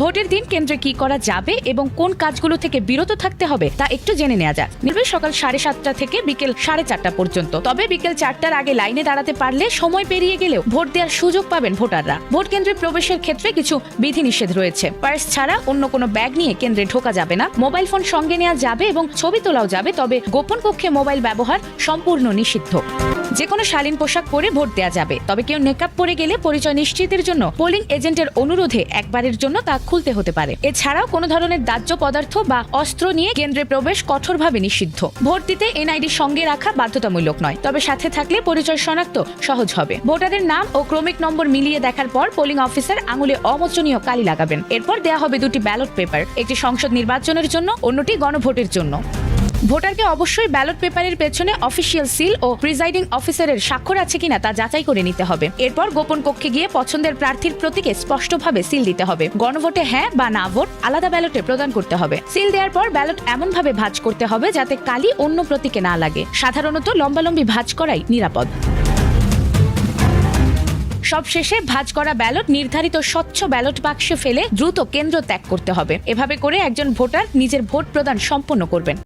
ভোটের দিন কেন্দ্রে কি করা যাবে এবং কোন কাজগুলো থেকে বিরত থাকতে হবে তা একটু জেনে নেওয়া যাক। নির্বাচন সকাল 7:30 থেকে বিকেল 4:30 পর্যন্ত। তবে বিকেল 4টার আগে লাইনে দাঁড়াতে পারলে সময় পেরিয়ে গেলেও ভোট দেওয়ার সুযোগ পাবেন ভোটাররা। ভোট কেন্দ্রে প্রবেশের ক্ষেত্রে কিছু বিধিনিষেধ রয়েছে। পার্স ছাড়া অন্য কোনো ব্যাগ নিয়ে কেন্দ্রে ঢোকা যাবে না। মোবাইল ফোন সঙ্গে নেওয়া যাবে এবং ছবি তোলাও যাবে, তবে গোপন কক্ষে মোবাইল ব্যবহার সম্পূর্ণ নিষিদ্ধ। যে কোনো শালীন পোশাক পরে ভোট দেওয়া যাবে, তবে কেউ নেকআপ পরে গেলে পরিচয় নিশ্চিতের জন্য পোলিং এজেন্টের অনুরোধে একবারের জন্য তা খুলতে হতে পারে। এছাড়াও কোনো ধরনের দাহ্য পদার্থ বা অস্ত্র নিয়ে কেন্দ্রে প্রবেশ কঠোরভাবে নিষিদ্ধ। ভোট দিতে এনআইডি সঙ্গে রাখা বাধ্যতামূলক নয়, তবে সাথে থাকলে পরিচয় শনাক্ত সহজ হবে। ভোটারদের নাম ও ক্রমিক নম্বর মিলিয়ে দেখার পর পোলিং অফিসার আঙুলে অমোচনীয় কালি লাগাবেন। এরপর দেয়া হবে দুটি ব্যালট পেপার, একটি সংসদ নির্বাচনের জন্য, অন্যটি গণভোটের জন্য। ভোটারকে অবশ্যই ব্যালট পেপারের পেছনে অফিসিয়াল সিল ও প্রিজাইডিং অফিসারের স্বাক্ষর আছে কিনা তা যাচাই করে নিতে হবে। এরপর গোপন কক্ষে গিয়ে পছন্দের প্রার্থীর প্রতীকে স্পষ্টভাবে সিল দিতে হবে। গণভোটে হ্যাঁ বা না ভোট আলাদা ব্যালটে প্রদান করতে হবে। সিল দেওয়ার পর ব্যালট এমনভাবে ভাঁজ করতে হবে যাতে কালি অন্য প্রতীকে না লাগে। সাধারণত লম্বালম্বি ভাঁজ করাই নিরাপদ। সবশেষে ভাঁজ করা ব্যালট নির্ধারিত স্বচ্ছ ব্যালট বাক্সে ফেলে দ্রুত কেন্দ্র ত্যাগ করতে হবে। এভাবে করে একজন ভোটার নিজের ভোট প্রদান সম্পন্ন করবেন।